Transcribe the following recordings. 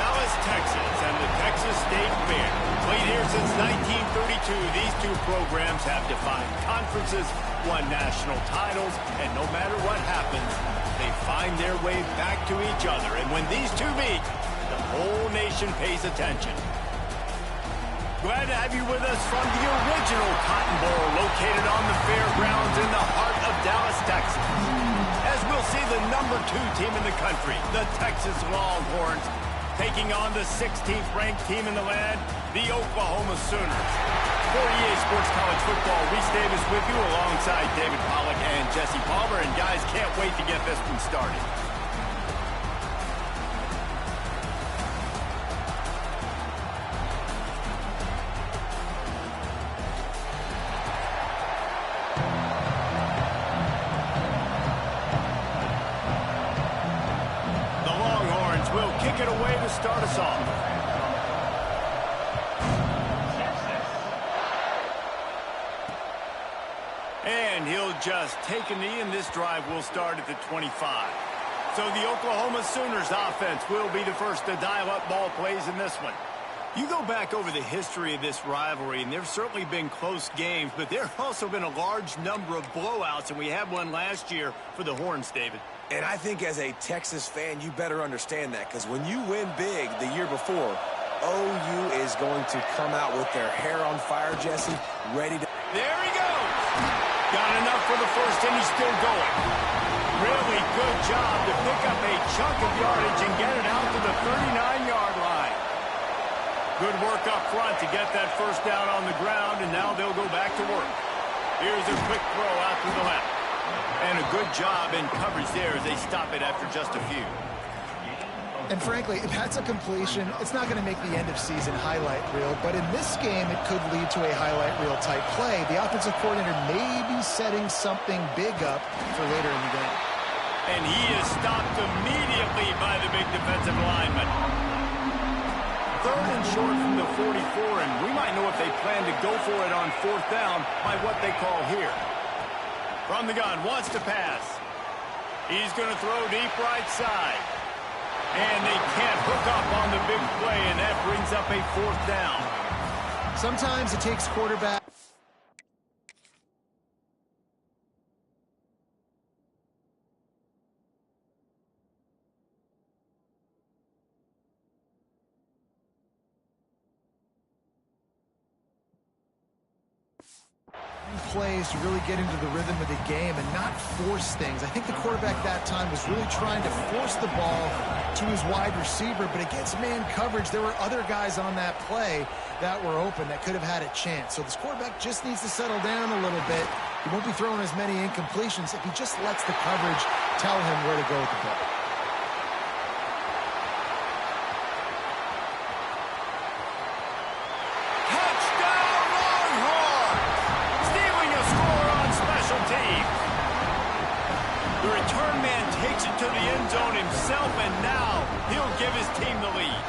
Dallas, Texas, and the Texas State Fair. Played here since 1932, these two programs have defined conferences, won national titles, and no matter what happens, they find their way back to each other. And when these two meet, the whole nation pays attention. Glad to have you with us from the original Cotton Bowl, located on the fairgrounds in the heart of Dallas, Texas. As we'll see the #2 team in the country, the Texas Longhorns, taking on the 16th ranked team in the land, the Oklahoma Sooners. For EA Sports College Football, Reese Davis with you alongside David Pollack and Jesse Palmer. And guys, can't wait to get this one started. Will kick it away to start us off. And he'll just take a knee, and this drive will start at the 25. So the Oklahoma Sooners offense will be the first to dial up ball plays in this one. You go back over the history of this rivalry, and there's certainly been close games, but there have also been a large number of blowouts, and we had one last year for the Horns, David. And I think as a Texas fan, you better understand that, because when you win big the year before, OU is going to come out with their hair on fire, Jesse, ready to... There he goes! Got enough for the first, and he's still going. Really good job to pick up a chunk of yardage and get it out to the 39-yard line. Good work up front to get that first down on the ground, and now they'll go back to work. Here's a quick throw out to the left. And a good job in coverage there as they stop it after just a few. And frankly, if that's a completion, it's not going to make the end-of-season highlight reel. But in this game, it could lead to a highlight reel type play. The offensive coordinator may be setting something big up for later in the game. And he is stopped immediately by the big defensive lineman. Third and short from the 44, and we might know if they plan to go for it on fourth down by what they call here. From the gun, wants to pass. He's going to throw deep right side. And they can't hook up on the big play, and that brings up a fourth down. Sometimes it takes quarterback. Plays to really get into the rhythm of the game and not force things. I think the quarterback that time was really trying to force the ball to his wide receiver, but against man coverage, there were other guys on that play that were open that could have had a chance. So this quarterback just needs to settle down a little bit. He won't be throwing as many incompletions if he just lets the coverage tell him where to go with the ball. The return man takes it to the end zone himself, and now he'll give his team the lead.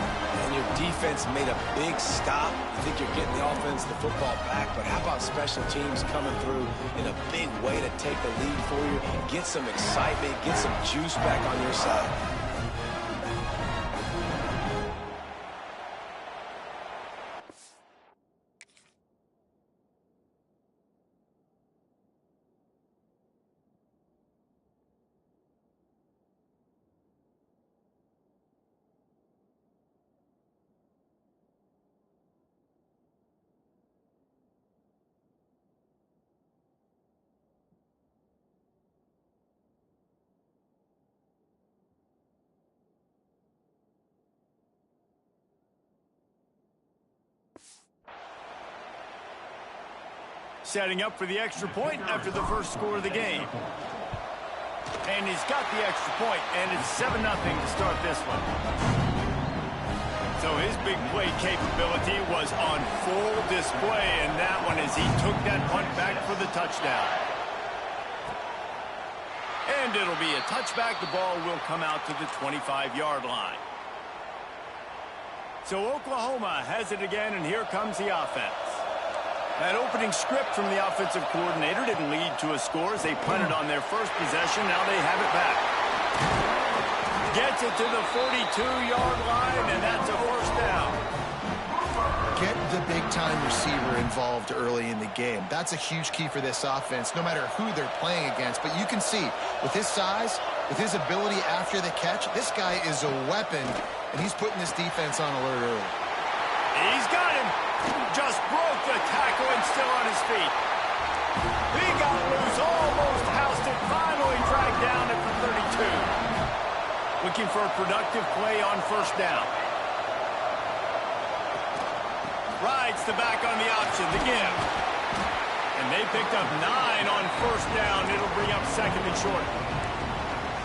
And your defense made a big stop. You think you're getting the offense, the football back, but how about special teams coming through in a big way to take the lead for you, get some excitement, get some juice back on your side. Setting up for the extra point after the first score of the game. And he's got the extra point, and it's 7-0 to start this one. So his big play capability was on full display, and that one as he took that punt back for the touchdown. And it'll be a touchback. The ball will come out to the 25-yard line. So Oklahoma has it again, and here comes the offense. That opening script from the offensive coordinator didn't lead to a score as they punted on their first possession. Now they have it back. Gets it to the 42-yard line, and that's a first down. Get the big-time receiver involved early in the game. That's a huge key for this offense, no matter who they're playing against. But you can see, with his size, with his ability after the catch, this guy is a weapon, and he's putting this defense on alert early. He's got him. Just broke the tackle and still on his feet. He got loose, almost housed it, finally dragged down at the 32. Looking for a productive play on first down. Rides the back on the option, the give. And they picked up 9 on first down. It'll bring up second and short.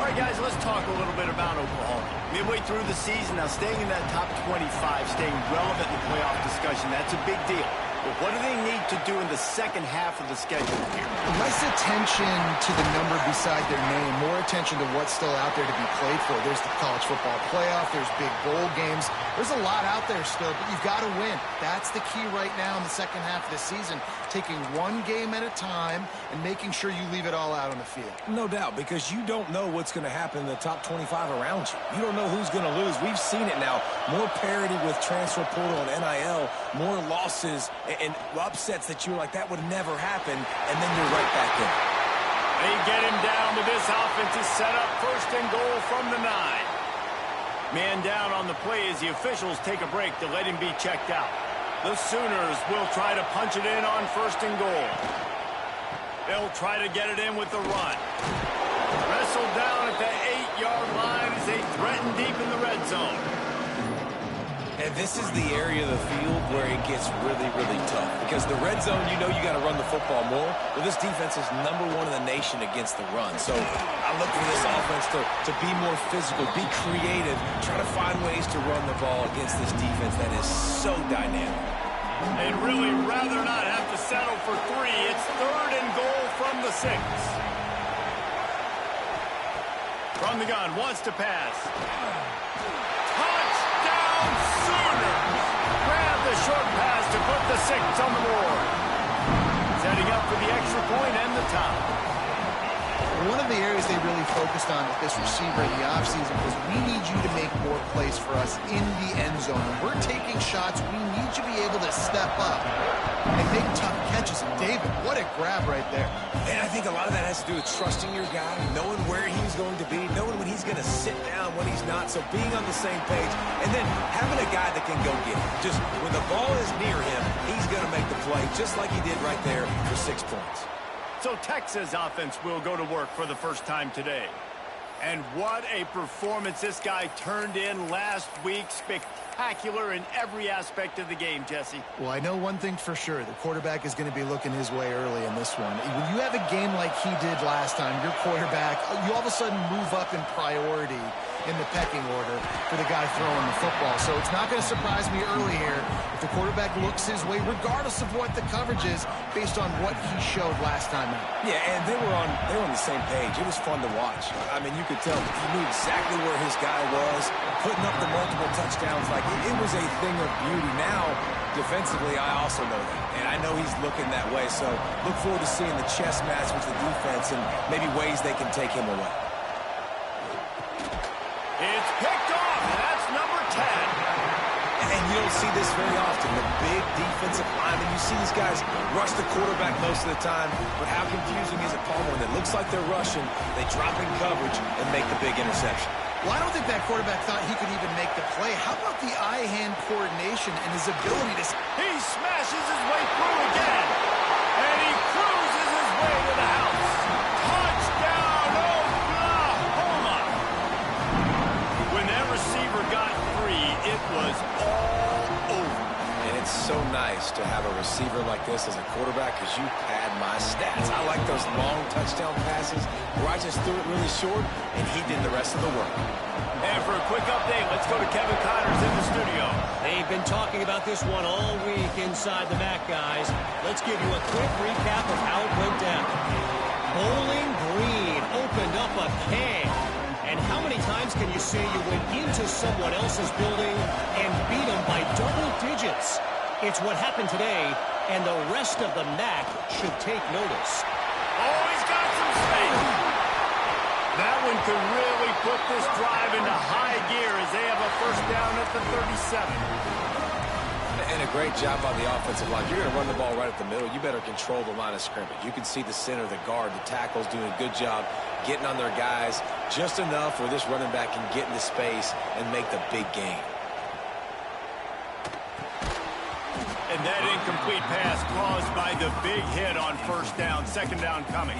All right, guys, let's talk a little bit about Oklahoma. Midway through the season, now staying in that top 25, staying relevant in the playoff discussion, that's a big deal. But what do they need to do in the second half of the schedule here? Less attention to the number beside their name, more attention to what's still out there to be played for. There's the college football playoff, there's big bowl games. There's a lot out there still, but you've got to win. That's the key right now in the second half of the season, taking one game at a time and making sure you leave it all out on the field. No doubt, because you don't know what's going to happen in the top 25 around you. You don't know who's going to lose. We've seen it now. More parity with transfer portal and NIL, more losses and upsets that you're like, that would never happen, and then you're right back in. They get him down with this offense is set up first and goal from the 9. Man down on the play as the officials take a break to let him be checked out. The Sooners will try to punch it in on first and goal. They'll try to get it in with the run. Wrestled down at the 8-yard line as they threaten deep in the red zone. And this is the area of the field where it gets really, really tough. Because the red zone, you know you got to run the football more. Well, this defense is #1 in the nation against the run. So I look for this offense to be more physical, be creative, try to find ways to run the ball against this defense that is so dynamic. They'd really rather not have to settle for 3. It's third and goal from the 6. From the gun, wants to pass. Touchdown Sooners! Grab the short pass to put the 6 on the board. Setting up for the extra point and the tie. One of the areas they really focused on with this receiver in the offseason was we need you to make more plays for us in the end zone. When we're taking shots, we need you to be able to step up and make tough catches. And David, what a grab right there. And I think a lot of that has to do with trusting your guy, knowing where he's going to be, knowing when he's going to sit down, when he's not. So being on the same page, and then having a guy that can go get it. Just when the ball is near him, he's going to make the play, just like he did right there for 6 points. So Texas offense will go to work for the first time today. And what a performance this guy turned in last week. Spectacular in every aspect of the game, Jesse. Well, I know one thing for sure. The quarterback is going to be looking his way early in this one. When you have a game like he did last time, your quarterback, you all of a sudden move up in priority in the pecking order for the guy throwing the football. So it's not going to surprise me early here if the quarterback looks his way, regardless of what the coverage is, based on what he showed last time out. Yeah, and they were on the same page. It was fun to watch. I mean, you could tell he knew exactly where his guy was, putting up the multiple touchdowns. Like, it was a thing of beauty. Now, defensively, I also know that. And I know he's looking that way. So look forward to seeing the chess match with the defense and maybe ways they can take him away. It's picked off. That's number 10. And you don't see this very often. The big defensive linemen, you see these guys rush the quarterback most of the time, but how confusing is it, Paul, when it looks like they're rushing, they drop in coverage and make the big interception? Well, I don't think that quarterback thought he could even make the play. How about the eye-hand coordination and his ability to... He smashes his way through again. And he cruises his way to the house. Touchdown, Oklahoma! When that receiver got free, it was all over. And it's so nice to have a receiver like this as a quarterback because you pad my stats. I like those long touchdown passes where I just threw it really short and he did the rest of the work. And for a quick update, let's go to Kevin Connors in the studio. They've been talking about this one all week inside the MAC, guys. Let's give you a quick recap of how it went down. Bowling Green opened up a can. And how many times can you say you went into someone else's building and beat them by double digits? It's what happened today, and the rest of the MAC should take notice. Oh, he's got some space. That one could really put this drive into high gear as they have a first down at the 37. And a great job on the offensive line. You're going to run the ball right at the middle. You better control the line of scrimmage. You can see the center, the guard, the tackles doing a good job getting on their guys just enough where this running back can get into space and make the big gain. And that incomplete pass caused by the big hit on first down, second down coming.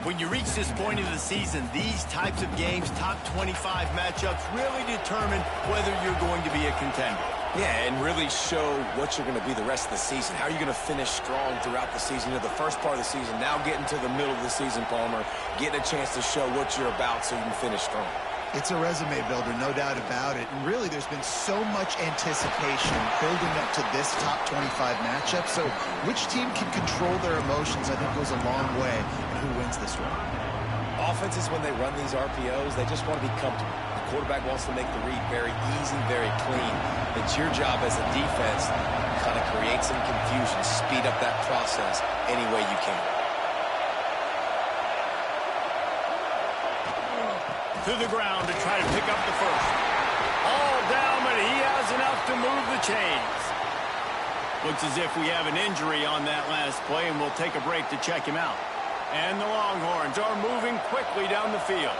When you reach this point of the season, these types of games, top 25 matchups, really determine whether you're going to be a contender. Yeah, and really show what you're going to be the rest of the season. How are you going to finish strong throughout the season? You know, the first part of the season, now getting to the middle of the season, Palmer, getting a chance to show what you're about so you can finish strong. It's a resume builder, no doubt about it. And really, there's been so much anticipation building up to this top 25 matchup. So which team can control their emotions, I think, goes a long way in who wins this one. Offenses, when they run these RPOs, they just want to be comfortable. The quarterback wants to make the read very easy, very clean. It's your job as a defense to kind of create some confusion, speed up that process any way you can. To the ground to try to pick up the first. All down, but he has enough to move the chains. Looks as if we have an injury on that last play, and we'll take a break to check him out. And the Longhorns are moving quickly down the field.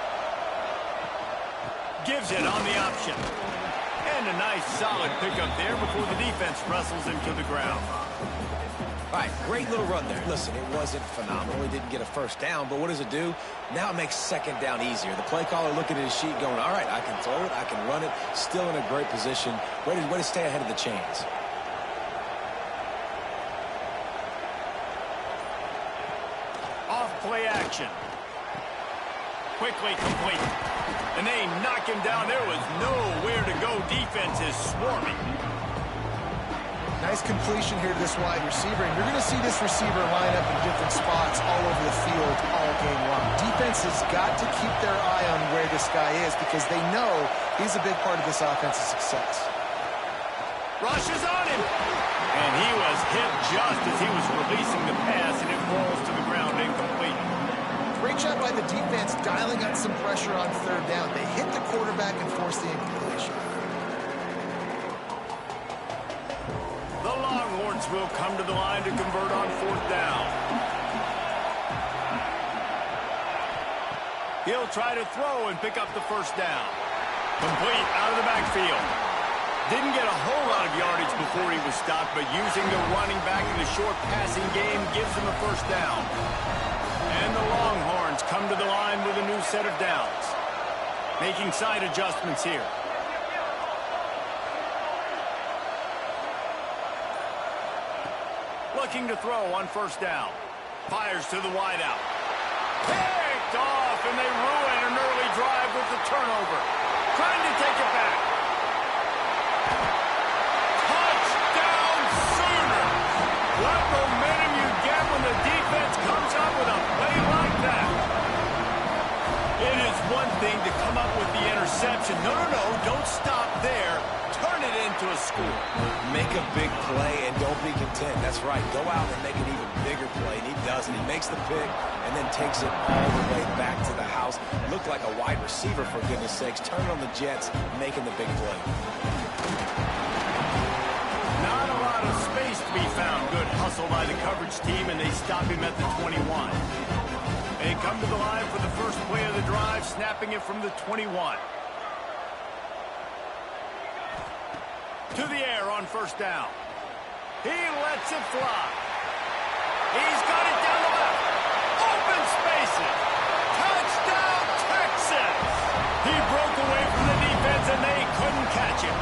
Gives it on the option. And a nice solid pickup there before the defense wrestles him to the ground. All right, great little run there. Listen, it wasn't phenomenal. He didn't get a first down, but what does it do? Now it makes second down easier. The play caller looking at his sheet going, all right, I can throw it, I can run it, still in a great position. Way to stay ahead of the chains. Off play action. Quickly complete. And they knock him down. There was nowhere to go. Defense is swarming. Nice completion here to this wide receiver, and you're going to see this receiver line up in different spots all over the field all game long. Defense has got to keep their eye on where this guy is because they know he's a big part of this offense's success. Rushes on him, and he was hit just as he was releasing the pass, and it rolls to the ground incomplete. Great job by the defense dialing up some pressure on third down. They hit the quarterback and forced the incompletion. The Longhorns will come to the line to convert on fourth down. He'll try to throw and pick up the first down. Complete out of the backfield. Didn't get a whole lot of yardage before he was stopped, but using the running back in the short passing game gives him a first down. And the Longhorns come to the line with a new set of downs. Making side adjustments here. Looking to throw on first down. Fires to the wideout. Picked off, and they ruin an early drive with the turnover. Trying to take it back. Touchdown Sooners! What momentum you get when the defense comes up with a play like that. It is one thing to come up with the interception. No, don't stop there. Turn it into a score. Make a big play and don't be content. That's right. Go out and make an even bigger play. And he does it. He makes the pick and then takes it all the way back to the house. Looked like a wide receiver, for goodness sakes. Turn on the Jets, making the big play. Not a lot of space to be found. Good hustle by the coverage team, and they stop him at the 21. They come to the line for the first play of the drive, snapping it from the 21. To the air on first down. He lets it fly. He's got it down the left. Open spaces. Touchdown, Texas. He broke away from the defense, and they couldn't catch him.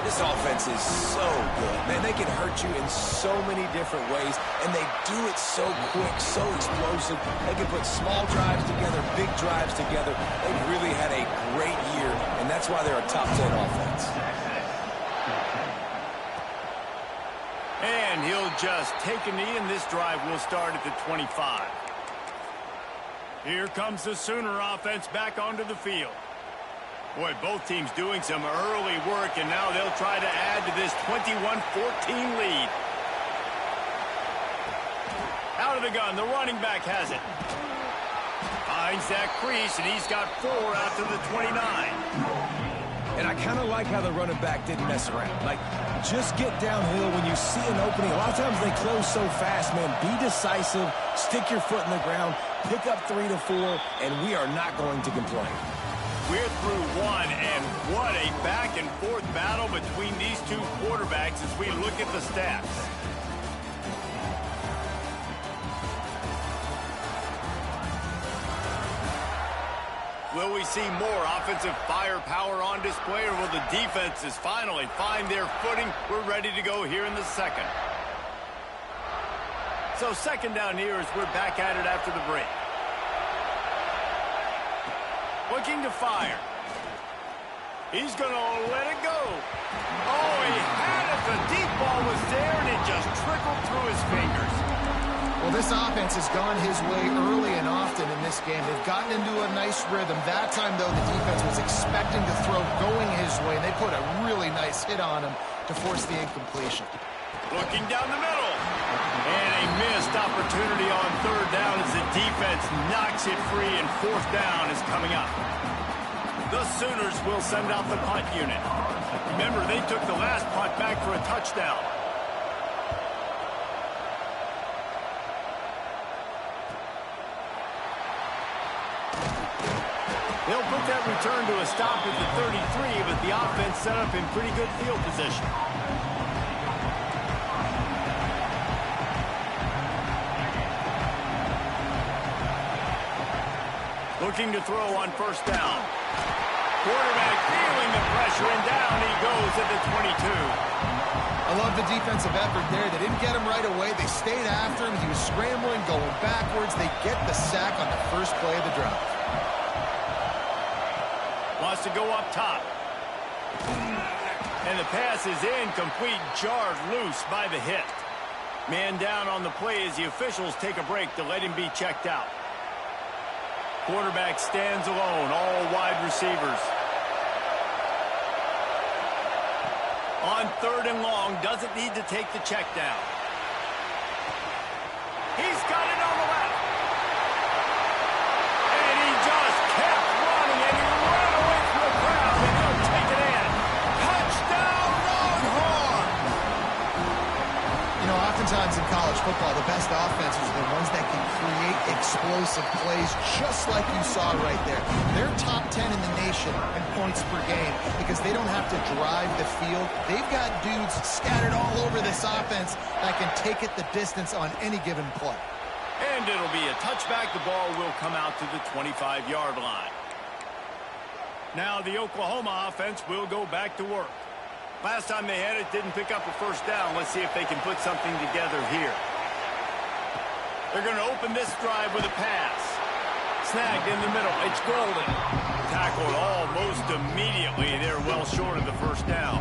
This offense is so good. Man, they can hurt you in so many different ways, and they do it so quick, so explosive. They can put small drives together, big drives together. They've really had a great year, and that's why they're a top 10 offense. And he'll just take a knee, and this drive will start at the 25. Here comes the Sooner offense back onto the field. Boy, both teams doing some early work, and now they'll try to add to this 21-14 lead. Out of the gun, the running back has it. Finds that crease, and he's got 4 out to the 29. And I kind of like how the running back didn't mess around. Like, just get downhill when you see an opening. A lot of times they close so fast, man. Be decisive, stick your foot in the ground, pick up 3 to 4, and we are not going to complain. We're through one, and what a back-and-forth battle between these two quarterbacks as we look at the stats. Will we see more offensive firepower on display, or will the defenses finally find their footing? We're ready to go here in the second. So second down here as we're back at it after the break. Looking to fire. He's going to let it go. Oh, he had it. The deep ball was there, and it just trickled through his fingers. Well, this offense has gone his way early and often in this game. They've gotten into a nice rhythm. That time, though, the defense was expecting to throw going his way, and they put a really nice hit on him to force the incompletion. Looking down the middle. And a missed opportunity on third down as the defense knocks it free, and fourth down is coming up. The Sooners will send out the punt unit. Remember, they took the last punt back for a touchdown. They'll put that return to a stop at the 33, but the offense set up in pretty good field position. Looking to throw on first down. Quarterback feeling the pressure, and down he goes at the 22. I love the defensive effort there. They didn't get him right away. They stayed after him. He was scrambling, going backwards. They get the sack on the first play of the drive. Wants to go up top. And the pass is incomplete, jarred loose by the hit. Man down on the play as the officials take a break to let him be checked out. Quarterback stands alone, all wide receivers. On third and long, doesn't need to take the check down. He's got it on the left. And he just kept running, and he ran away from the crowd, and he'll take it in. Touchdown, Longhorn! You know, oftentimes in college football, the best offenses are the ones that can create explosive plays, just like you saw right there. They're top 10 in the nation in points per game because they don't have to drive the field. They've got dudes scattered all over this offense that can take it the distance on any given play. And it'll be a touchback. The ball will come out to the 25-yard line. Now the Oklahoma offense will go back to work. Last time they had it, didn't pick up a first down. Let's see if they can put something together here. They're going to open this drive with a pass. Snagged in the middle. It's Golden. Tackled almost immediately. They're well short of the first down.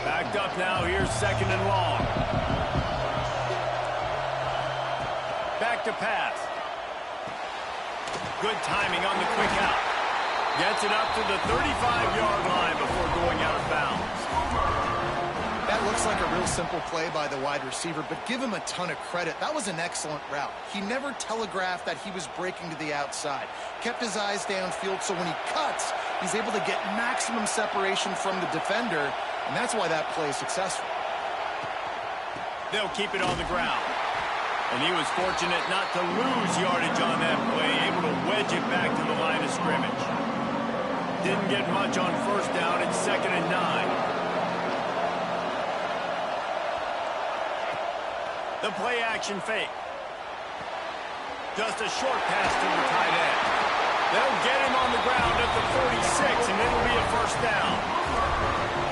Backed up now. Here's second and long. Back to pass. Good timing on the quick out. Gets it up to the 35-yard line before going out of bounds. That looks like a real simple play by the wide receiver, but give him a ton of credit. That was an excellent route. He never telegraphed that he was breaking to the outside. Kept his eyes downfield, so when he cuts, he's able to get maximum separation from the defender, and that's why that play is successful. They'll keep it on the ground. And he was fortunate not to lose yardage on that play, able to wedge it back to the line of scrimmage. Didn't get much on first down. It's 2nd and 9. The play action fake. Just a short pass to the tight end. They'll get him on the ground at the 46, and it'll be a first down.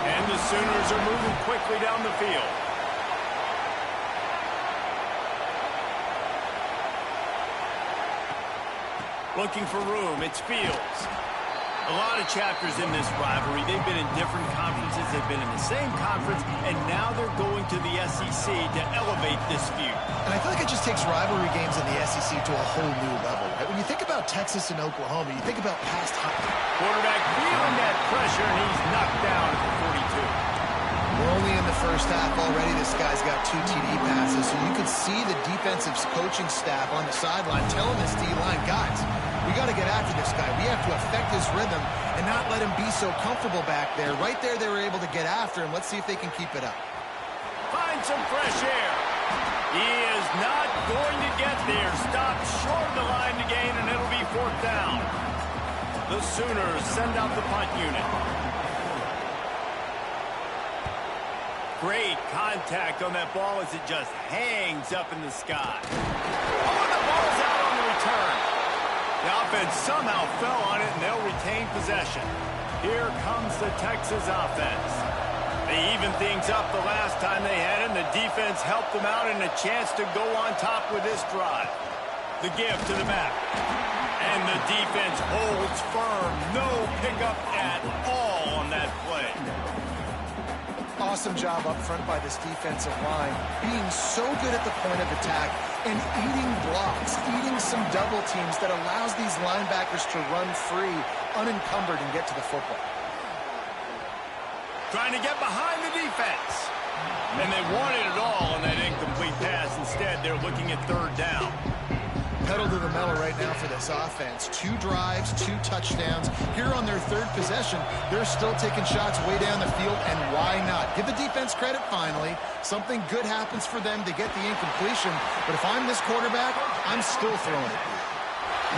And the Sooners are moving quickly down the field. Looking for room. It's Fields. A lot of chapters in this rivalry. They've been in different conferences. They've been in the same conference, and now they're going to the SEC to elevate this feud. And I feel like it just takes rivalry games in the SEC to a whole new level, right? When you think about Texas and Oklahoma, you think about past quarterback feeling that pressure, and he's knocked down at the 42. We're only in the first first half already, this guy's got 2 TD passes, so you could see the defensive coaching staff on the sideline telling this D-line, guys, we got to get after this guy. We have to affect his rhythm and not let him be so comfortable back there. Right there, they were able to get after him. Let's see if they can keep it up. Find some fresh air. He is not going to get there. Stopped short of the line to gain, and it'll be 4th down. The Sooners send out the punt unit. Great contact on that ball as it just hangs up in the sky. Oh, and the ball's out on the return. The offense somehow fell on it, and they'll retain possession. Here comes the Texas offense. They evened things up the last time they had it, and the defense helped them out and a chance to go on top with this drive. The give to the back. And the defense holds firm. No pickup at all on that play. Awesome job up front by this defensive line, being so good at the point of attack and eating blocks, eating some double teams that allows these linebackers to run free, unencumbered, and get to the football. Trying to get behind the defense. And they wanted it all on that incomplete pass. Instead, they're looking at 3rd down. Pedal to the metal right now for this offense. 2 drives, 2 touchdowns. Here on their 3rd possession, they're still taking shots way down the field, and why not? Give the defense credit finally. Something good happens for them to get the incompletion, but if I'm this quarterback, I'm still throwing it.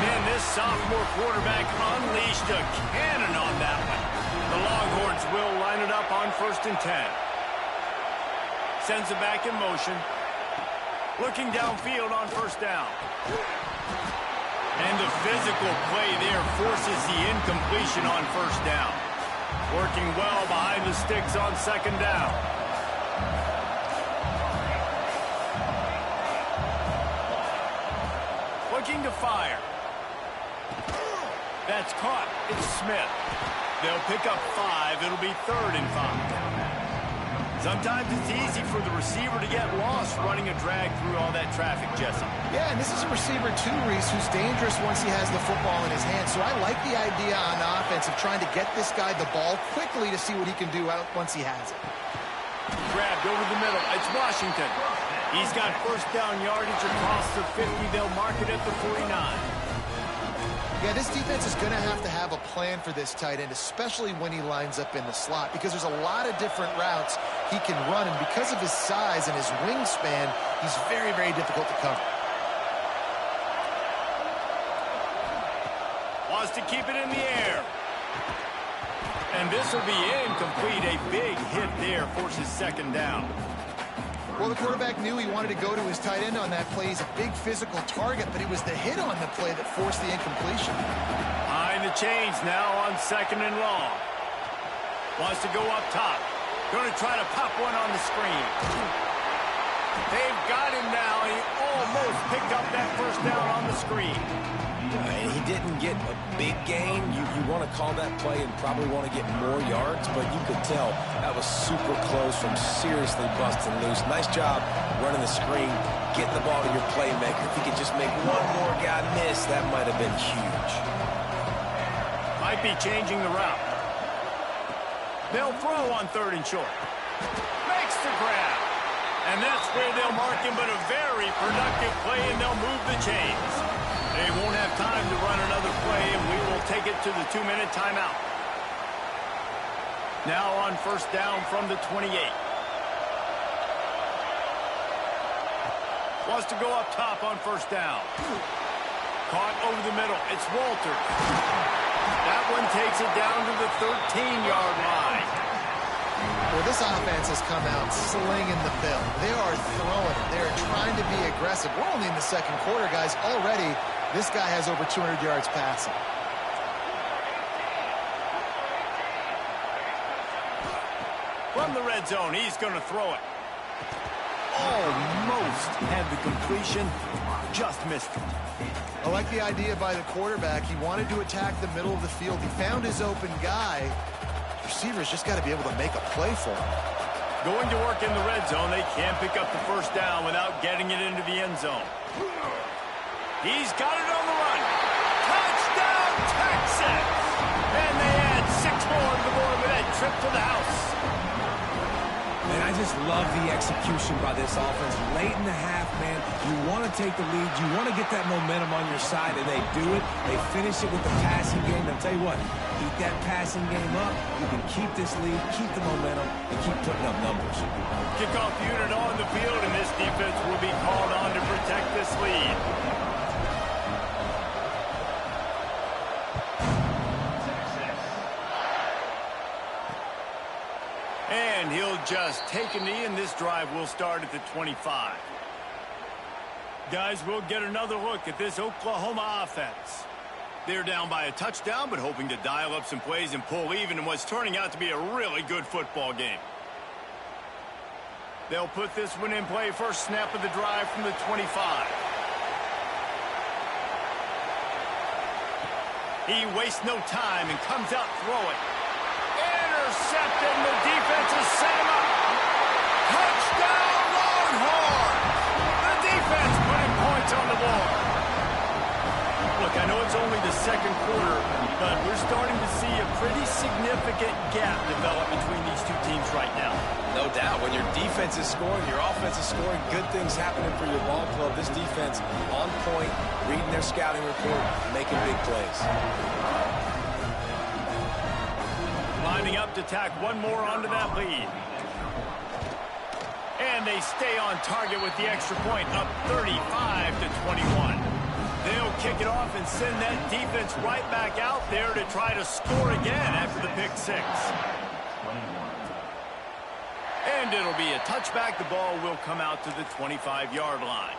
Man, this sophomore quarterback unleashed a cannon on that one. The Longhorns will line it up on 1st and 10. Sends it back in motion. Looking downfield on 1st down. And the physical play there forces the incompletion on 1st down. Working well behind the sticks on 2nd down. Looking to fire. That's caught. It's Smith. They'll pick up 5. It'll be 3rd and 5. Sometimes it's easy for the receiver to get lost running a drag through all that traffic, Jesse. Yeah, and this is a receiver too, Reese, who's dangerous once he has the football in his hands. So I like the idea on offense of trying to get this guy the ball quickly to see what he can do out once he has it. Grabbed over the middle. It's Washington. He's got 1st down yardage across the 50. They'll mark it at the 49. Yeah, this defense is going to have a plan for this tight end, especially when he lines up in the slot, because there's a lot of different routes he can run, and because of his size and his wingspan, he's very, very difficult to cover. Wants to keep it in the air. And this will be incomplete. A big hit there forces 2nd down. Well, the quarterback knew he wanted to go to his tight end on that play. He's a big physical target, but it was the hit on the play that forced the incompletion. Behind the chains now on 2nd and long. Wants to go up top. Going to try to pop one on the screen. They've got him now. He almost picked up that 1st down on the screen. And he didn't get a big gain. You want to call that play and probably want to get more yards, but you could tell that was super close from seriously busting loose. Nice job running the screen, getting the ball to your playmaker. If he could just make one more guy miss, that might have been huge. Might be changing the route. They'll throw on 3rd and short. Makes the grab. And that's where they'll mark him, but a very productive play, and they'll move the chains. They won't have time to run another play, and we will take it to the 2-minute timeout. Now on 1st down from the 28. Wants to go up top on 1st down. Caught over the middle. It's Walter. That one takes it down to the 13-yard line. Well, this offense has come out slinging the bill. They are throwing it. They're trying to be aggressive. We're only in the 2nd quarter, guys. Already, this guy has over 200 yards passing. From the red zone, he's going to throw it. Almost had the completion. Just missed it. I like the idea by the quarterback. He wanted to attack the middle of the field. He found his open guy. Receivers just got to be able to make a play for him. Going to work in the red zone. They can't pick up the 1st down without getting it into the end zone. He's got it on the run. Touchdown, Texans! And they add 6 more to the board with that trip to the house. And I I just love the execution by this offense. Late in the half, man, you want to take the lead. You want to get that momentum on your side, and they do it. They finish it with the passing game. And I'll tell you what, keep that passing game up. You can keep this lead, keep the momentum, and keep putting up numbers. Kickoff unit on the field, and this defense will be called on to protect this lead. And he'll just take a knee, and this drive will start at the 25. Guys, we'll get another look at this Oklahoma offense. They're down by a touchdown, but hoping to dial up some plays and pull even in what's turning out to be a really good football game. They'll put this one in play. First snap of the drive from the 25. He wastes no time and comes out throwing. Intercepted, and the defense has set him up. Touchdown, Longhorns! The defense putting points on the board. Look, I know it's only the second quarter, but we're starting to see a pretty significant gap develop between these two teams right now. No doubt. When your defense is scoring, your offense is scoring, good things happening for your ball club. This defense on point, reading their scouting report, making big plays. Lining up to tack one more onto that lead. And they stay on target with the extra point, up 35-21. They'll kick it off and send that defense right back out there to try to score again after the pick six. And it'll be a touchback. The ball will come out to the 25-yard line.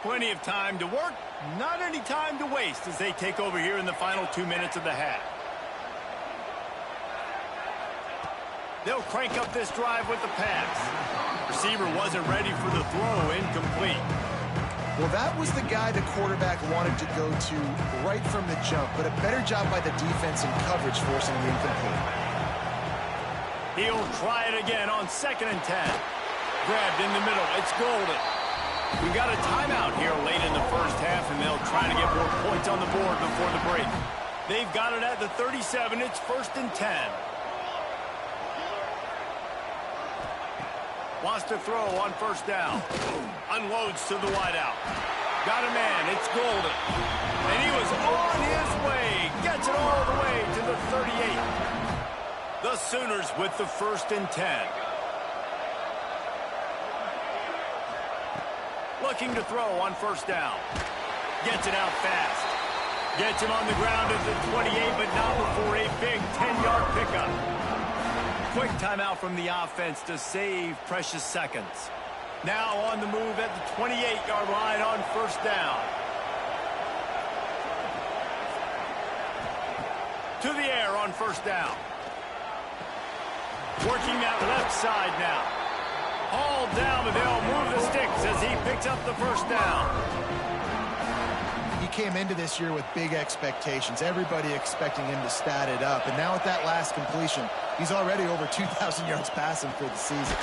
Plenty of time to work, not any time to waste as they take over here in the final 2 minutes of the half. They'll crank up this drive with the pass. Receiver wasn't ready for the throw, incomplete. Well, that was the guy the quarterback wanted to go to right from the jump, but a better job by the defense in coverage forcing the incomplete. He'll try it again on 2nd and 10. Grabbed in the middle. It's golden. We've got a timeout here late in the first half, and they'll try to get more points on the board before the break. They've got it at the 37. It's 1st and 10. Wants to throw on 1st down. Unloads to the wideout. Got a man. It's golden. And he was on his way. Gets it all the way to the 38. The Sooners with the 1st and 10. Looking to throw on 1st down. Gets it out fast. Gets him on the ground at the 28, but not before a big 10-yard pickup. Quick timeout from the offense to save precious seconds. Now on the move at the 28-yard line on 1st down. To the air on 1st down. Working that left side now. All down, but they'll move the sticks as he picks up the 1st down. He came into this year with big expectations. Everybody expecting him to stat it up. And now with that last completion, he's already over 2,000 yards passing for the season.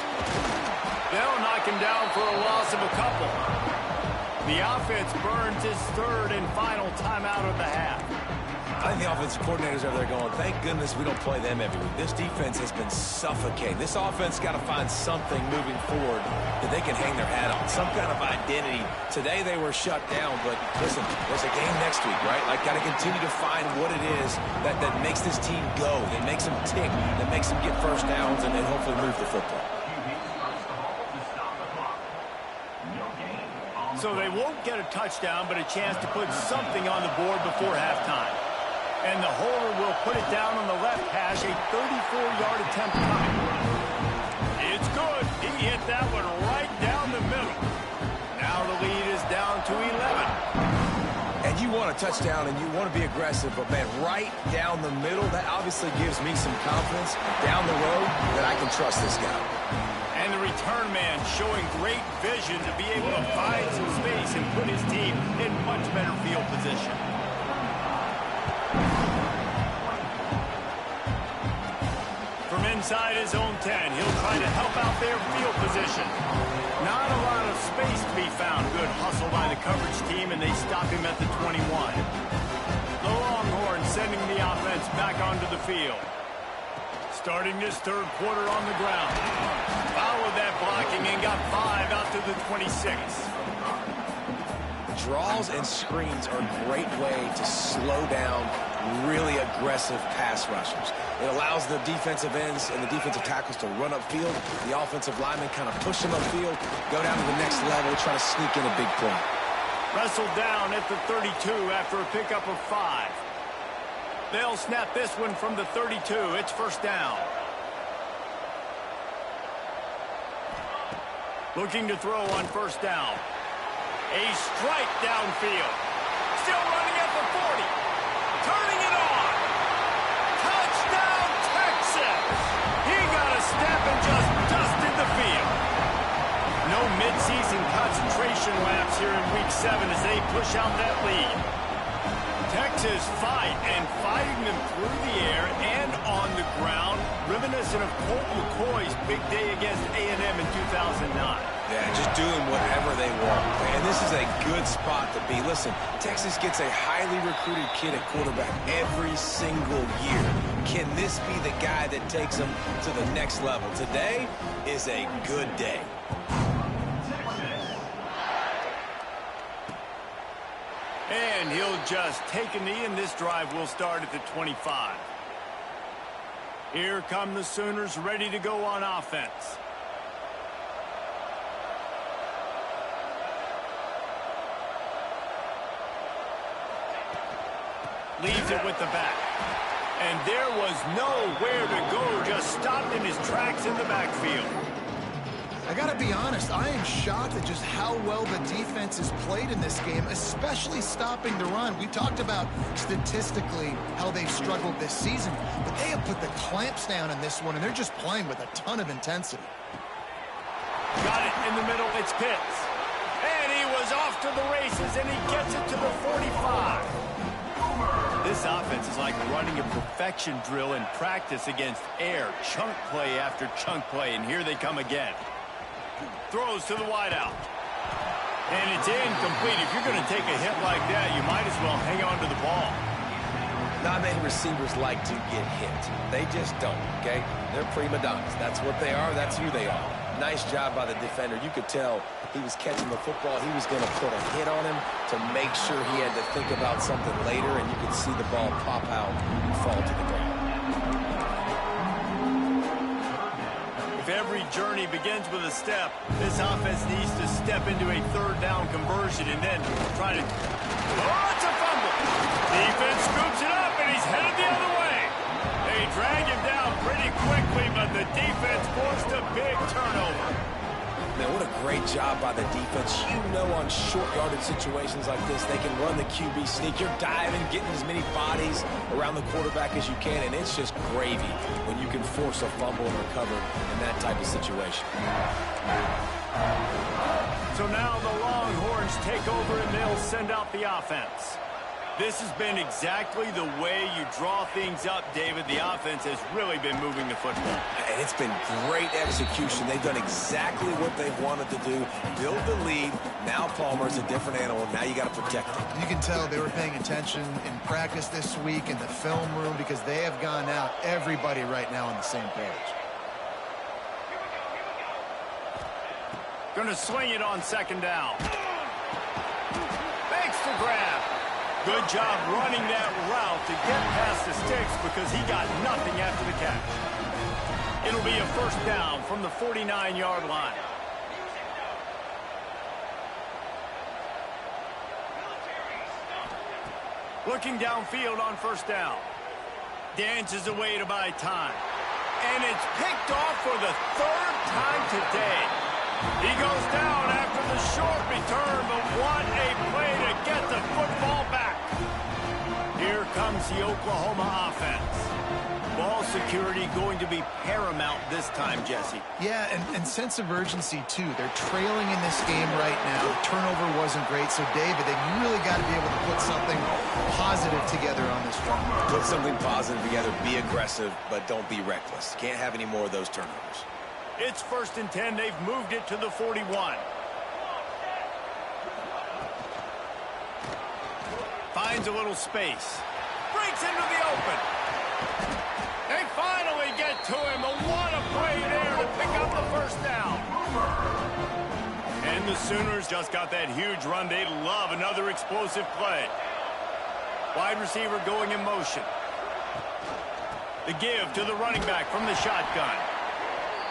They'll knock him down for a loss of a couple. The offense burns his 3rd and final timeout of the half. I think the offensive coordinators over there going, thank goodness we don't play them every week. This defense has been suffocating. This offense got to find something moving forward that they can hang their hat on, some kind of identity. Today they were shut down, but listen, there's a game next week, right? Like, got to continue to find what it is that makes this team go, that makes them tick, that makes them get 1st downs, and then hopefully move the football. So they won't get a touchdown, but a chance to put something on the board before halftime. And the holder will put it down on the left hash, a 34-yard attempt coming. It's good. He hit that one right down the middle. Now the lead is down to 11. And you want a touchdown and you want to be aggressive, but man, right down the middle, that obviously gives me some confidence down the road that I can trust this guy. And the return man showing great vision to be able to find some space and put his team in much better field position. From inside his own 10, he'll try to help out their field position. Not a lot of space to be found. Good hustle by the coverage team, and they stop him at the 21. The Longhorns sending the offense back onto the field. Starting this third quarter on the ground. Followed that blocking and got 5 out to the 26. Draws and screens are a great way to slow down really aggressive pass rushers. It allows the defensive ends and the defensive tackles to run upfield. The offensive linemen kind of push them upfield, go down to the next level, try to sneak in a big play. Wrestled down at the 32 after a pickup of 5. They'll snap this one from the 32. It's first down. Looking to throw on first down. A strike downfield. Still running at the 40. Turning it on. Touchdown, Texas. He got a step and just dusted the field. No midseason concentration laps here in Week 7 as they push out that lead. Texas fighting them through the air and on the ground, reminiscent of Colt McCoy's big day against A&M in 2009. Yeah, just doing whatever they want. And this is a good spot to be. Listen, Texas gets a highly recruited kid at quarterback every single year. Can this be the guy that takes them to the next level? Today is a good day. And he'll just take a knee, and this drive will start at the 25. Here come the Sooners ready to go on offense. Leaves it with the back. And there was nowhere to go, just stopped in his tracks in the backfield. I got to be honest, I am shocked at just how well the defense has played in this game, especially stopping the run. We talked about statistically how they've struggled this season, but they have put the clamps down in this one, and they're just playing with a ton of intensity. Got it in the middle, it's Pitts. And he was off to the races, and he gets it to the 45. This offense is like running a perfection drill in practice against air, chunk play after chunk play, and here they come again. Throws to the wideout. And it's incomplete. If you're going to take a hit like that, you might as well hang on to the ball. Not many receivers like to get hit. They just don't, okay? They're prima donnas. That's what they are. That's who they are. Nice job by the defender. You could tell he was catching the football. He was going to put a hit on him to make sure he had to think about something later, and you could see the ball pop out and fall to the ground. If every journey begins with a step, this offense needs to step into a third down conversion and then try to... Oh, it's a fumble! Defense scoops it up, and he's headed the other way. They drag him down pretty quickly, but the defense forced a big turnover. Man, what a great job by the defense. You know, on short yardage situations like this, they can run the QB sneak. You're diving, getting as many bodies around the quarterback as you can, and it's just gravy when you can force a fumble and recover in that type of situation. So now the Longhorns take over, and they'll send out the offense. This has been exactly the way you draw things up, David. The offense has really been moving the football. And it's been great execution. They've done exactly what they wanted to do. Build the lead. Now Palmer's a different animal. Now you got to protect him. You can tell they were paying attention in practice this week in the film room because they have gone out, everybody right now on the same page. Going to swing it on second down. Makes the grab. Good job running that route to get past the sticks because he got nothing after the catch. It'll be a first down from the 49-yard line. Looking downfield on first down. Dances away to buy time. And it's picked off for the third time today. He goes down after the short return, but what a play to get the football back. Here comes the Oklahoma offense. Ball security going to be paramount this time, Jesse. Yeah, and sense of urgency, too. They're trailing in this game right now. Turnover wasn't great, so, David, they really got to be able to put something positive together on this drive. Put something positive together, be aggressive, but don't be reckless. Can't have any more of those turnovers. It's first and 10. They've moved it to the 41. Finds a little space. Breaks into the open. They finally get to him. What a play there to pick up the first down. And the Sooners just got that huge run. They love another explosive play. Wide receiver going in motion. The give to the running back from the shotgun.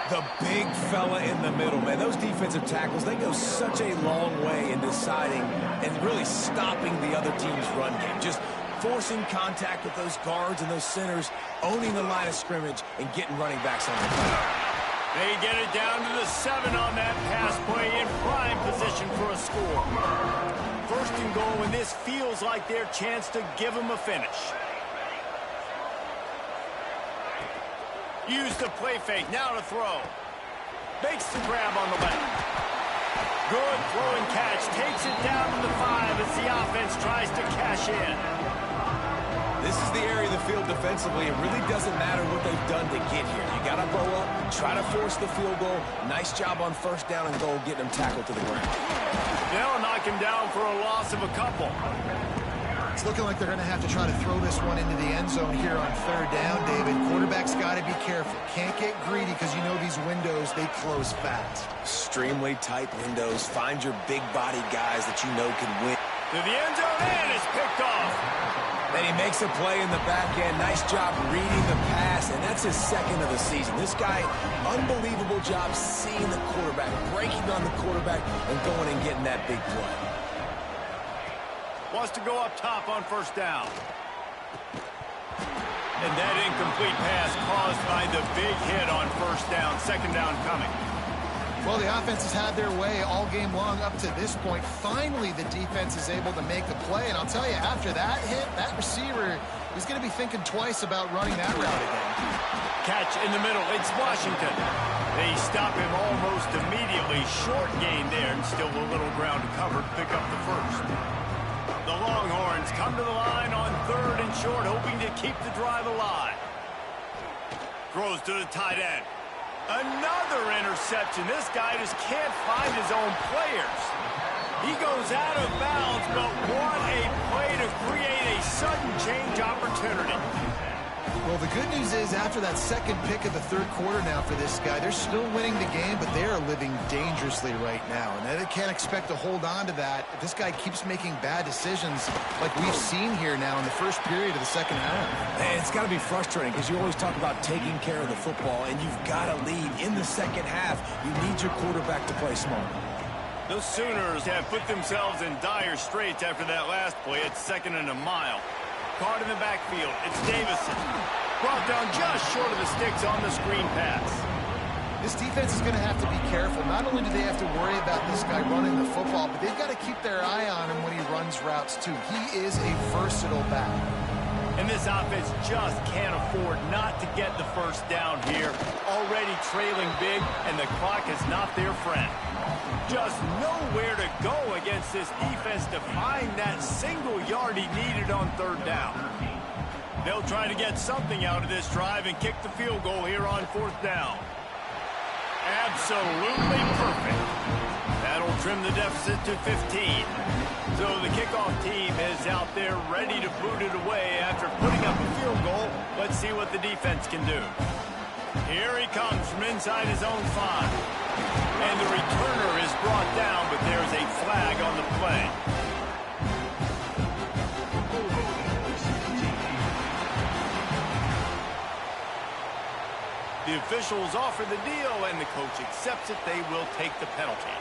The big fella in the middle, man. Those defensive tackles, they go such a long way in deciding and really stopping the other team's run game. Just forcing contact with those guards and those centers, owning the line of scrimmage, and getting running backs on the field. They get it down to the 7 on that pass play in prime position for a score. First and goal, and this feels like their chance to give them a finish. Use the play fake, now to throw. Makes the grab on the left. Good throw and catch, takes it down to the 5 as the offense tries to cash in. This is the area of the field defensively. It really doesn't matter what they've done to get here. You got to bow up, try to force the field goal. Nice job on first down and goal, getting them tackled to the ground. They'll knock him down for a loss of a couple. It's looking like they're going to have to try to throw this one into the end zone here on third down, David. Quarterback's got to be careful. Can't get greedy because you know these windows, they close fast. Extremely tight windows. Find your big body guys that you know can win. To the end zone, and it's picked off. Then he makes a play in the back end. Nice job reading the pass, and that's his second of the season. This guy, unbelievable job seeing the quarterback, breaking on the quarterback, and going and getting that big play. Wants to go up top on first down. And that incomplete pass caused by the big hit on first down. Second down coming. Well, the offense has had their way all game long up to this point. Finally, the defense is able to make a play. And I'll tell you, after that hit, that receiver is going to be thinking twice about running that route again. Catch in the middle. It's Washington. They stop him almost immediately. Short gain there, and still a little ground to cover to pick up the first. The Longhorns come to the line on third and short, hoping to keep the drive alive. Throws to the tight end. Another interception. This guy just can't find his own players. He goes out of bounds, but what a play to create a sudden change opportunity. Well, the good news is after that second pick of the third quarter now for this guy, they're still winning the game, but they are living dangerously right now. And they can't expect to hold on to that if this guy keeps making bad decisions like we've seen here now in the first period of the second half. And it's got to be frustrating because you always talk about taking care of the football, and you've got to lead in the second half. You need your quarterback to play smart. The Sooners have put themselves in dire straits after that last play. It's 2nd and a mile. Caught in the backfield. It's Davison. Brought down just short of the sticks on the screen pass. This defense is going to have to be careful. Not only do they have to worry about this guy running the football, but they've got to keep their eye on him when he runs routes too. He is a versatile back. And this offense just can't afford not to get the first down here. Already trailing big, and the clock is not their friend. Just nowhere to go against this defense to find that single yard he needed on third down. They'll try to get something out of this drive and kick the field goal here on fourth down. Absolutely perfect. That'll trim the deficit to 15. So the kickoff team is out there ready to boot it away after putting up a field goal. Let's see what the defense can do. Here he comes from inside his own 5. And the returner is brought down, but there's a flag on the play. The officials offer the deal, and the coach accepts it. They will take the penalty.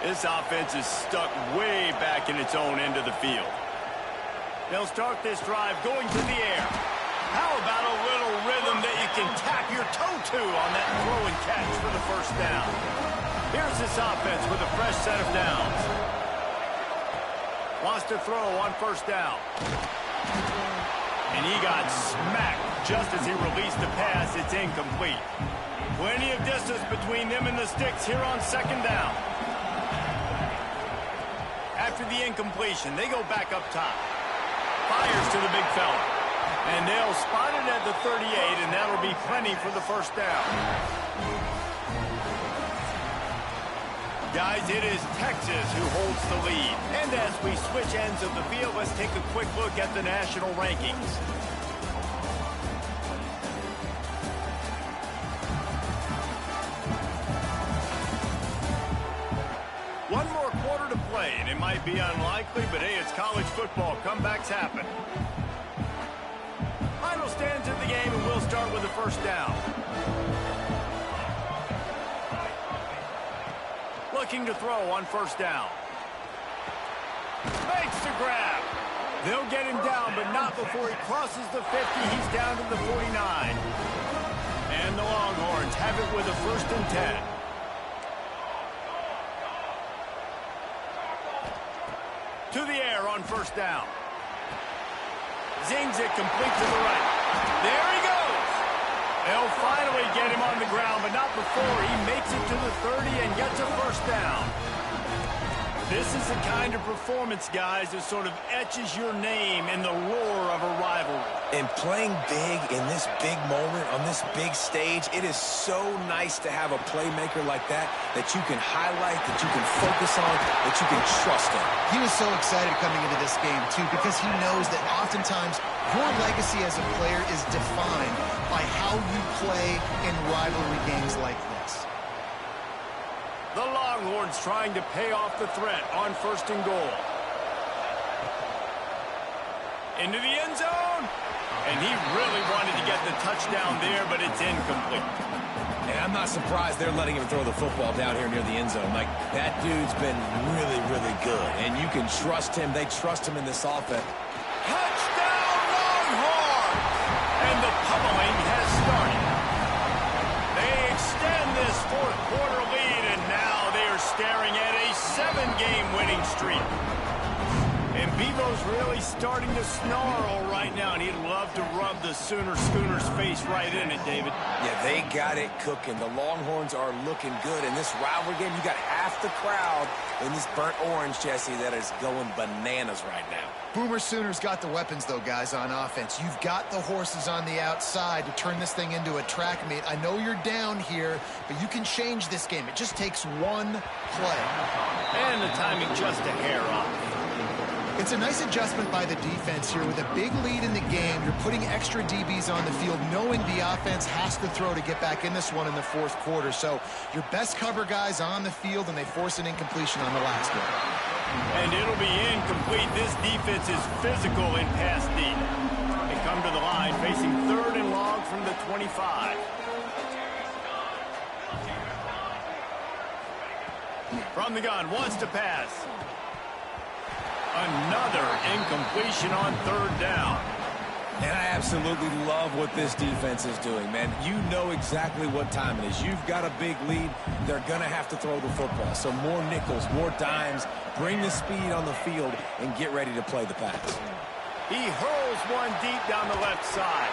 This offense is stuck way back in its own end of the field. They'll start this drive going to the air. How about a little rhythm that you can tap your toe to on that throw and catch for the first down? Here's this offense with a fresh set of downs. Wants to throw on first down. And he got smacked just as he released the pass. It's incomplete. Plenty of distance between them and the sticks here on second down. After the incompletion, they go back up top. Fires to the big fella. And they'll spot it at the 38, and that'll be plenty for the first down. Guys, it is Texas who holds the lead. And as we switch ends of the field, let's take a quick look at the national rankings. and it might be unlikely, but hey, it's college football. Comebacks happen. Final stands in the game, and we'll start with the first down. Looking to throw on first down. Makes the grab. They'll get him down, but not before he crosses the 50. He's down to the 49. And the Longhorns have it with a 1st and 10. To the air on first down. Zings it complete to the right. There he goes. They'll finally get him on the ground, but not before he makes it to the 30 and gets a 1st down. This is the kind of performance, guys, that sort of etches your name in the lore of a rivalry. And playing big in this big moment, on this big stage, it is so nice to have a playmaker like that you can highlight, that you can focus on, that you can trust in. He was so excited coming into this game, too, because he knows that oftentimes your legacy as a player is defined by how you play in rivalry games like this. The Longhorns trying to pay off the threat on 1st and goal. Into the end zone. And he really wanted to get the touchdown there, but it's incomplete. And I'm not surprised they're letting him throw the football down here near the end zone. Like, that dude's been really, really good. And you can trust him. They trust him in this offense. Touchdown, Longhorns! And the pummeling has started. They extend this 4th quarter lead, and now they are staring at a 7-game winning streak. And Bevo's really starting to snarl right now, and he'd love to rub the Schooner's face right in it, David. Yeah, they got it cooking. The Longhorns are looking good. In this rivalry game, you got half the crowd in this burnt orange, Jesse, that is going bananas right now. Boomer Sooners got the weapons, though, guys, on offense. You've got the horses on the outside to turn this thing into a track meet. I know you're down here, but you can change this game. It just takes one play. And the timing just a hair off. It's a nice adjustment by the defense here. With a big lead in the game, you're putting extra DBs on the field, knowing the offense has to throw to get back in this one in the 4th quarter. So your best cover guys on the field, and they force an incompletion on the last one. And it'll be incomplete. This defense is physical in pass deep. They come to the line facing 3rd and long from the 25. From the gun, wants to pass. Another incompletion on 3rd down. And I absolutely love what this defense is doing, man. You know exactly what time it is. You've got a big lead. They're going to have to throw the football. So more nickels, more dimes. Bring the speed on the field and get ready to play the pass. He hurls one deep down the left side.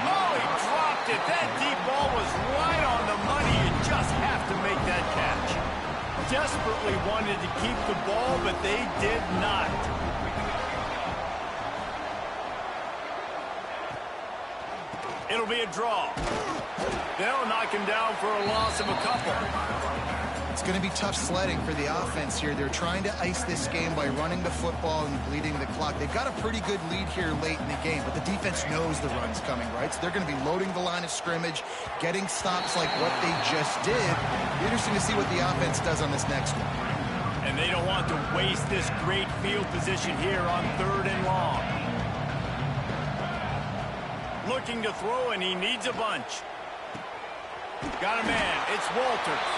Oh, he dropped it. That deep ball was right on the money. You just have to make that catch. Desperately wanted to keep the ball, but they did not. It'll be a draw. They'll knock him down for a loss of a couple. It's going to be tough sledding for the offense here. They're trying to ice this game by running the football and bleeding the clock. They've got a pretty good lead here late in the game, but the defense knows the run's coming, right? So they're going to be loading the line of scrimmage, getting stops like what they just did. Be interesting to see what the offense does on this next one. And they don't want to waste this great field position here on 3rd and long. Looking to throw, and he needs a bunch. Got a man. It's Walters.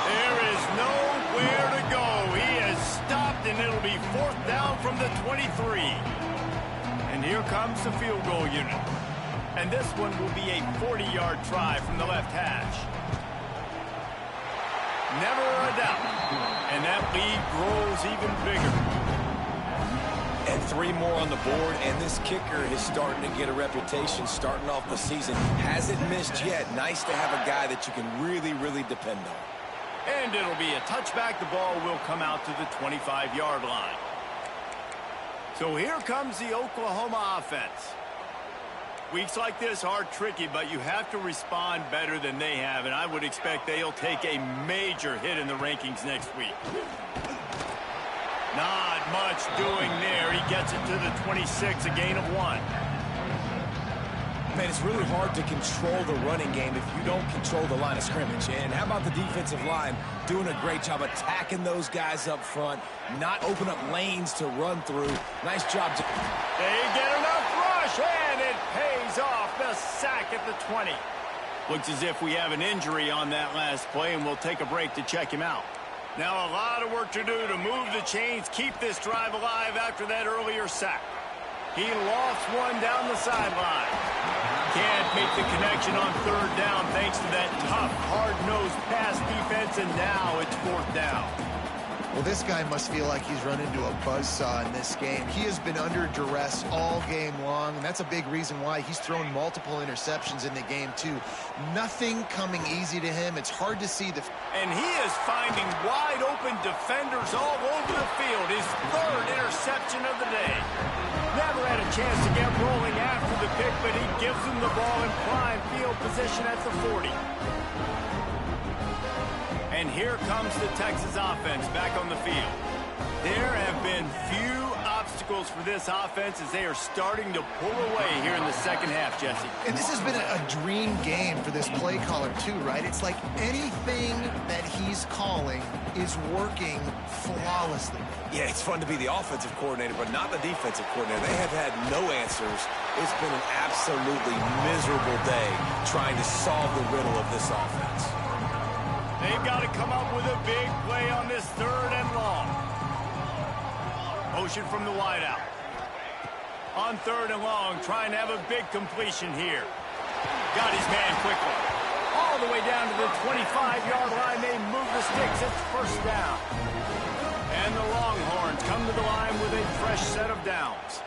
There is nowhere to go. He has stopped, and it'll be 4th down from the 23. And here comes the field goal unit. And this one will be a 40-yard try from the left hash. Never a doubt. And that lead grows even bigger. And 3 more on the board, and this kicker is starting to get a reputation starting off the season. Hasn't missed yet. Nice to have a guy that you can really, really depend on. And it'll be a touchback. The ball will come out to the 25-yard line. So here comes the Oklahoma offense. Weeks like this are tricky, but you have to respond better than they have, and I would expect they'll take a major hit in the rankings next week. Not much doing there. He gets it to the 26, a gain of 1. Man, it's really hard to control the running game if you don't control the line of scrimmage. And how about the defensive line doing a great job attacking those guys up front, not open up lanes to run through. Nice job. They get enough rush, and it pays off. The sack at the 20. Looks as if we have an injury on that last play, and we'll take a break to check him out. Now a lot of work to do to move the chains, keep this drive alive after that earlier sack. He lost one down the sideline. Can't make the connection on third down thanks to that tough, hard-nosed pass defense, and now it's fourth down. Well, this guy must feel like he's run into a buzzsaw in this game. He has been under duress all game long, and that's a big reason why he's thrown multiple interceptions in the game, too. Nothing coming easy to him. It's hard to see the... And he is finding wide-open defenders all over the field. His third interception of the day. Never had a chance to get rolling after the pick, but he gives him the ball in prime field position at the 40. And here comes the Texas offense back on the field. There have been few obstacles for this offense as they are starting to pull away here in the second half, Jesse. And this has been a dream game for this play caller, too, right? It's like anything that he's calling is working flawlessly. Yeah, it's fun to be the offensive coordinator, but not the defensive coordinator. They have had no answers. It's been an absolutely miserable day trying to solve the riddle of this offense. They've got to come up with a big play on this third and long. Motion from the wideout. On third and long, trying to have a big completion here. Got his man quickly. All the way down to the 25-yard line. They move the sticks. It's first down. And the Longhorns come to the line with a fresh set of downs.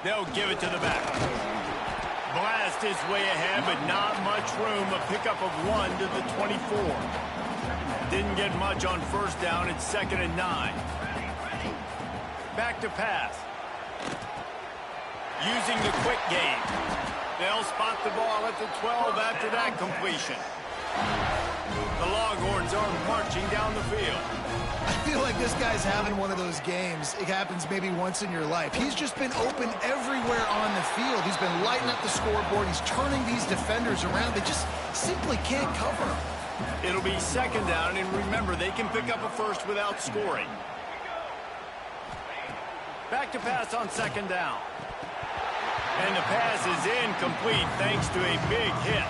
They'll give it to the back. Blast his way ahead, but not much room. A pickup of 1 to the 24. Didn't get much on first down. It's 2nd and 9. Back to pass. Using the quick game. They'll spot the ball at the 12 after that completion. The Longhorns are marching down the field. I feel like this guy's having one of those games. It happens maybe once in your life. He's just been open everywhere on the field. He's been lighting up the scoreboard. He's turning these defenders around. They just simply can't cover him. It'll be 2nd down, and remember, they can pick up a first without scoring. Back to pass on 2nd down. And the pass is incomplete thanks to a big hit.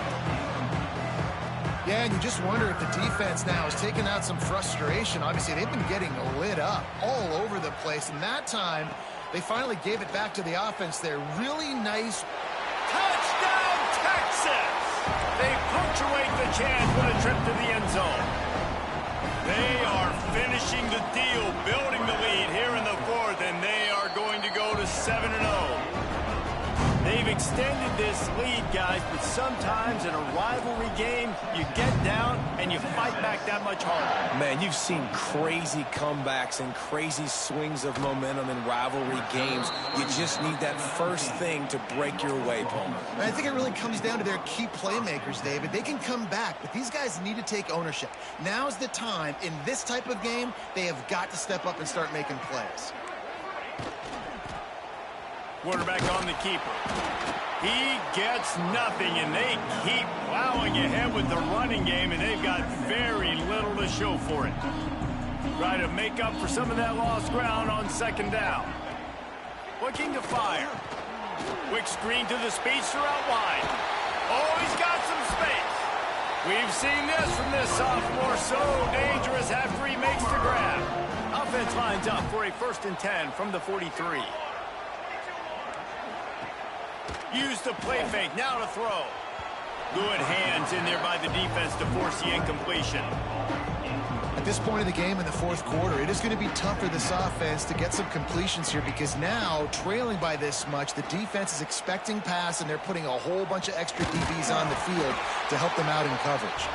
Yeah, and you just wonder if the defense now is taking out some frustration. Obviously, they've been getting lit up all over the place. And that time, they finally gave it back to the offense there. Really nice. Touchdown, Texas! They punctuate the chance with a trip to the end zone. They are finishing the deal, building the lead here in the fourth, and they are going to go to 7-0. They've extended this lead, guys, but sometimes in a rivalry game, you get down and you fight back that much harder. Man, you've seen crazy comebacks and crazy swings of momentum in rivalry games. You just need that first thing to break your way, Palmer. And I think it really comes down to their key playmakers, David. They can come back, but these guys need to take ownership. Now's the time. In this type of game, they have got to step up and start making plays. Quarterback on the keeper. He gets nothing, and they keep plowing ahead with the running game, and they've got very little to show for it. Try to make up for some of that lost ground on 2nd down. Looking to fire. Quick screen to the speedster out wide. Oh, he's got some space. We've seen this from this sophomore, so dangerous after he makes the grab. Offense lines up for a 1st and 10 from the 43. Use the play fake, now to throw. Good hands in there by the defense to force the incompletion. At this point of the game in the fourth quarter, it is going to be tough for this offense to get some completions here because now, trailing by this much, the defense is expecting pass, and they're putting a whole bunch of extra DBs on the field to help them out in coverage.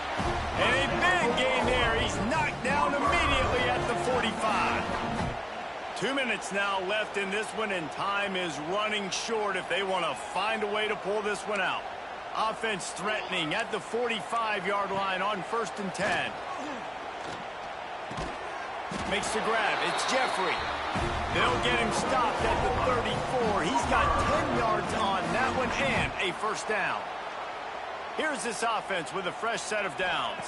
And a big gain there. He's knocked down immediately at the 45. 2 minutes now left in this one, and time is running short if they want to find a way to pull this one out. Offense threatening at the 45-yard line on 1st and 10. Makes the grab. It's Jeffrey. They'll get him stopped at the 34. He's got 10 yards on that one and a first down. Here's this offense with a fresh set of downs.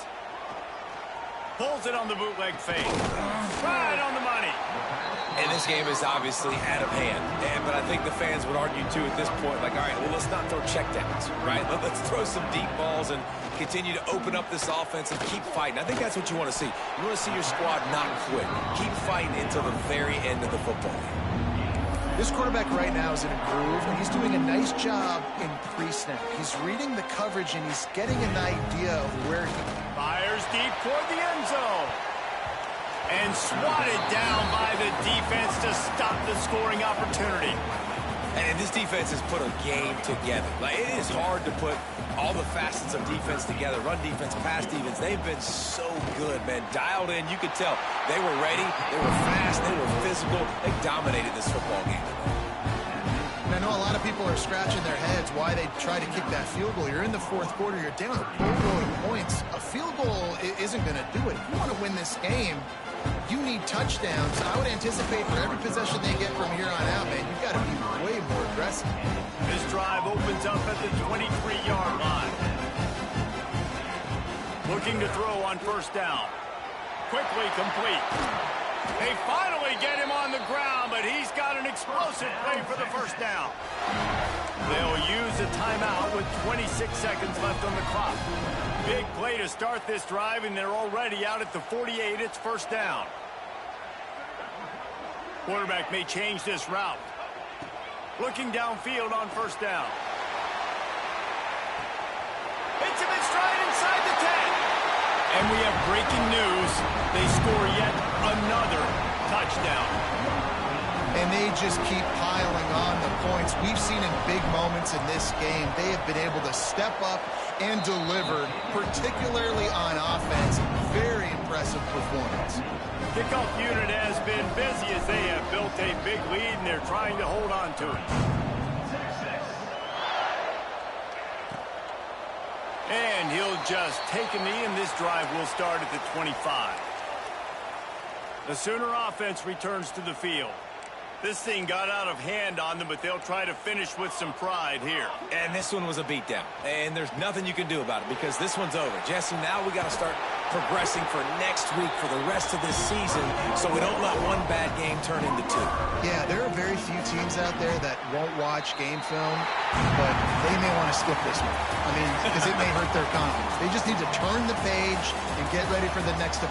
Pulls it on the bootleg fake. Right on the money. And this game is obviously out of hand. But I think the fans would argue, too, at this point, like, all right, well, let's not throw checkdowns, right? Let's throw some deep balls and continue to open up this offense and keep fighting. I think that's what you want to see. You want to see your squad not quit. Keep fighting until the very end of the football game. This quarterback right now is in a groove, and he's doing a nice job in pre-snap. He's reading the coverage, and he's getting an idea of where he fires deep toward the end zone. And swatted down by the defense to stop the scoring opportunity. And this defense has put a game together. Like, it is hard to put all the facets of defense together. Run defense, pass defense. They've been so good, man. Dialed in. You could tell they were ready. They were fast. They were physical. They dominated this football game. And I know a lot of people are scratching their heads why they try to kick that field goal. You're in the fourth quarter. You're down 4 points. A field goal isn't going to do it. If you want to win this game, you need touchdowns. I would anticipate for every possession they get from here on out, man, you've got to be way more aggressive. This drive opens up at the 23-yard line. Looking to throw on first down. Quickly complete. They finally get him on the ground, but he's got an explosive play for the first down. They'll use a timeout with 26 seconds left on the clock. Big play to start this drive, and they're already out at the 48. It's first down. Quarterback may change this route. Looking downfield on first down. Hits him in stride inside the 10. And we have breaking news. They score yet another touchdown. And they just keep piling on the points. We've seen in big moments in this game, they have been able to step up and deliver, particularly on offense. Very impressive performance. Kickoff unit has been busy as they have built a big lead, and they're trying to hold on to it. And he'll just take a knee, and this drive will start at the 25. The Sooner offense returns to the field. This thing got out of hand on them, but they'll try to finish with some pride here. And this one was a beatdown. And there's nothing you can do about it because this one's over. Jesse, now we got to start progressing for next week for the rest of this season so we don't let one bad game turn into two. Yeah, there are very few teams out there that won't watch game film, but they may want to skip this one. I mean, because it may hurt their confidence. They just need to turn the page and get ready for the next